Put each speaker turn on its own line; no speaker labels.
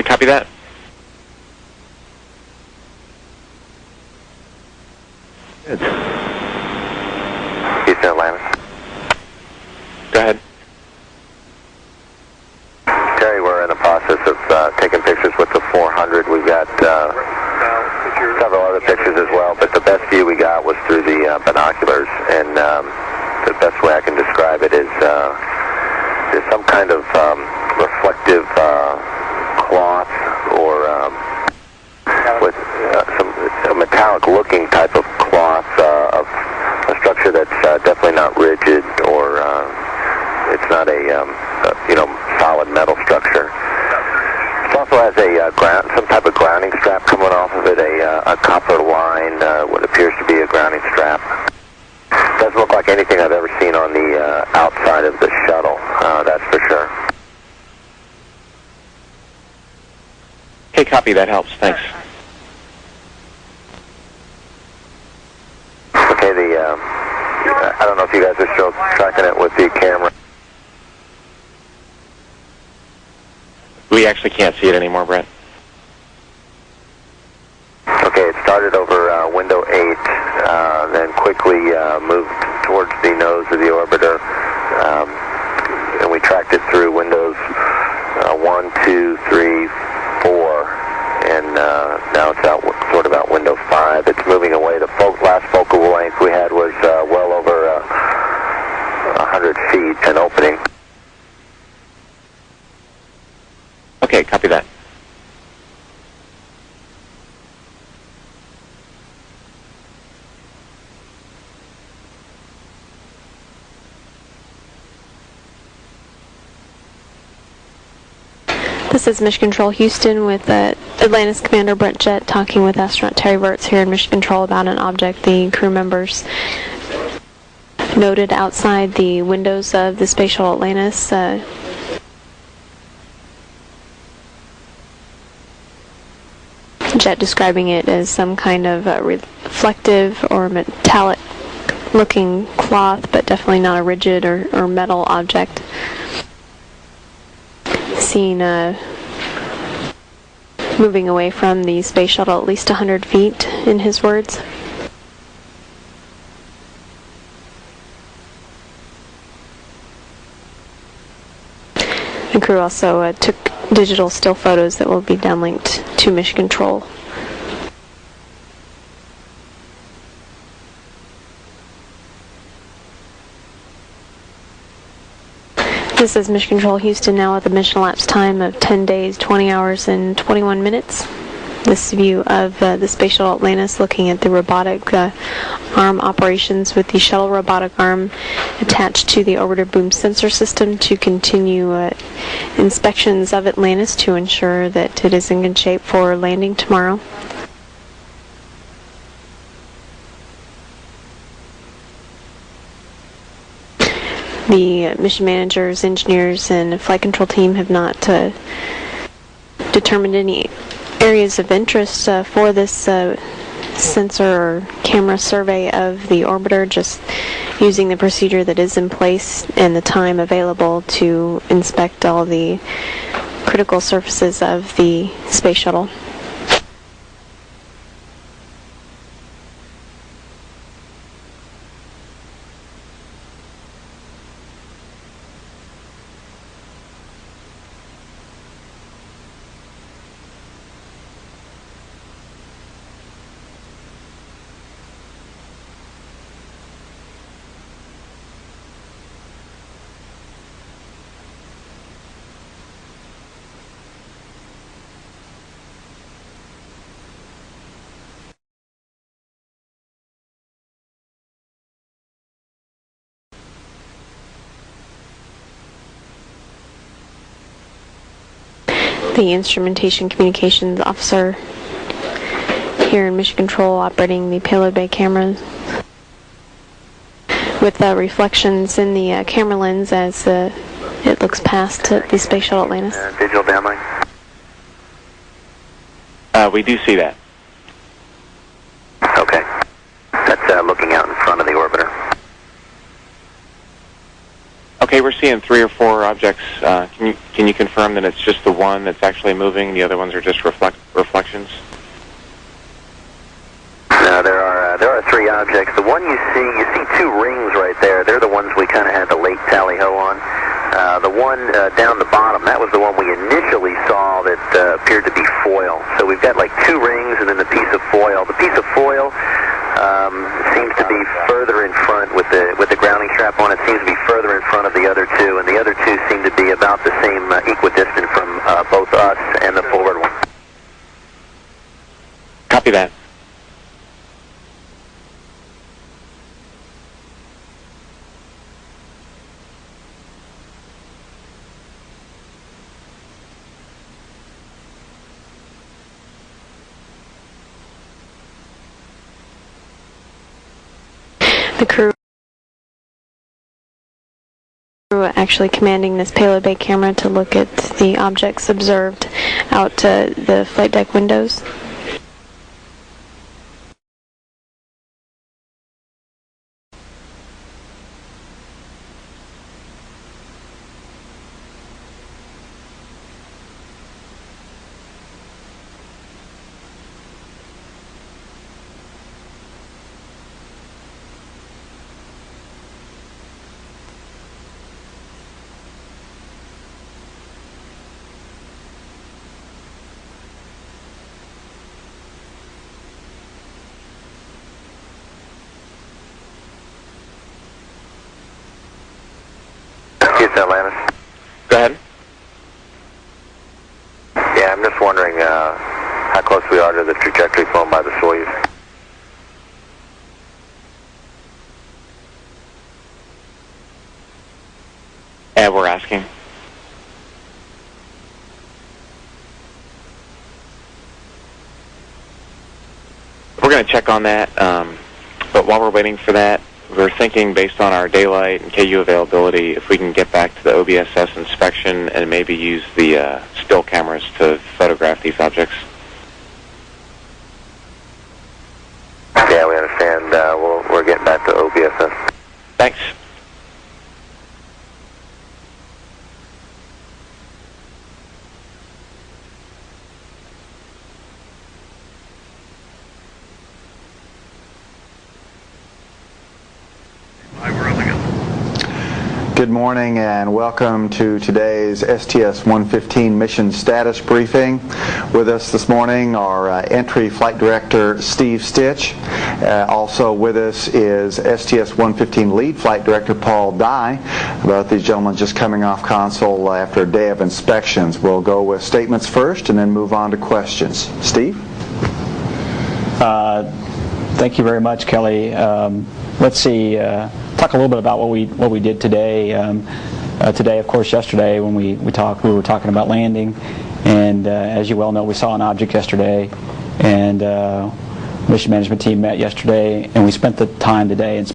copy that.
Good. Houston, Atlanta.
Go ahead.
Terry, we're in the process of taking pictures with the 400. We've got several other pictures as well, but the best view we got was through the binoculars, and the best way I can describe it is there's some kind of reflective cloth or with a metallic-looking type of cloth of a structure that's definitely not rigid, or it's not a solid metal structure. It also has a some type of grounding strap coming off of it, a copper line, what appears to be a grounding strap. Doesn't look like anything I've ever seen on the outside of the shuttle, that's for sure.
Okay, copy. That helps. Thanks.
Okay, I don't know if you guys are still tracking it with the camera.
We actually can't see it anymore, Brett.
Okay, it started over window 8, then quickly moved towards the nose of the orbiter, and we tracked it through windows 1, 2, 3, 4, and now it's out sort of out window 5. It's moving away. The last focal length we had was well over 100 feet, an opening.
Okay, copy that.
This is Mission Control Houston with Atlantis Commander Brett Jett talking with astronaut Terry Virts here in Mission Control about an object the crew members noted outside the windows of the Space Shuttle Atlantis. Jett describing it as some kind of reflective or metallic looking cloth, but definitely not a rigid or metal object. Seen moving away from the space shuttle at least 100 feet, in his words. The crew also took digital still photos that will be downlinked to Mission Control. This is Mission Control Houston now with a mission elapsed time of 10 days, 20 hours, and 21 minutes. This view of the Space Shuttle Atlantis looking at the robotic arm operations with the shuttle robotic arm attached to the orbiter boom sensor system to continue inspections of Atlantis to ensure that it is in good shape for landing tomorrow. The mission managers, engineers, and flight control team have not determined any areas of interest for this sensor or camera survey of the orbiter, just using the procedure that is in place and the time available to inspect all the critical surfaces of the space shuttle. The instrumentation communications officer here in Mission Control operating the payload bay cameras with reflections in the camera lens as it looks past the Space Shuttle Atlantis.
Digital downlink.
We do see that.
Okay. That's looking out in front of the orbiter.
Okay. Okay, we're seeing 3 or 4 objects. Can you confirm that it's just the one that's actually moving, and the other ones are just reflections?
No, there are 3 objects. The one you see 2 rings right there. They're the ones we kind of had the late tally-ho on. The one down the bottom, that was the one we initially saw that appeared to be foil. So we've got like 2 rings and then the piece of foil. The piece of foil seems to be further in front with the grounding strap on. It seems to be further in front of the other 2, and the other 2 seem to be about the same equidistant from both us and the forward one.
Copy that.
The crew actually commanding this payload bay camera to look at the objects observed out the flight deck windows.
Atlantis.
Go ahead.
Yeah, I'm just wondering how close we are to the trajectory flown by the Soyuz.
Yeah, we're asking. We're going to check on that, but while we're waiting for that, we're thinking, based on our daylight and KU availability, if we can get back to the OBSS inspection and maybe use the still cameras to photograph these objects.
Yeah, we understand. We're getting back to OBSS.
Thanks.
Good morning and welcome to today's STS-115 mission status briefing. With us this morning are Entry Flight Director Steve Stitch. Also with us is STS-115 Lead Flight Director Paul Dye. Both these gentlemen just coming off console after a day of inspections. We'll go with statements first and then move on to questions. Steve?
Thank you very much, Kelly. Let's see. Talk a little bit about what we did today. Today, of course, yesterday when we were talking about landing, and as you well know, we saw an object yesterday, and mission management team met yesterday, and we spent the time today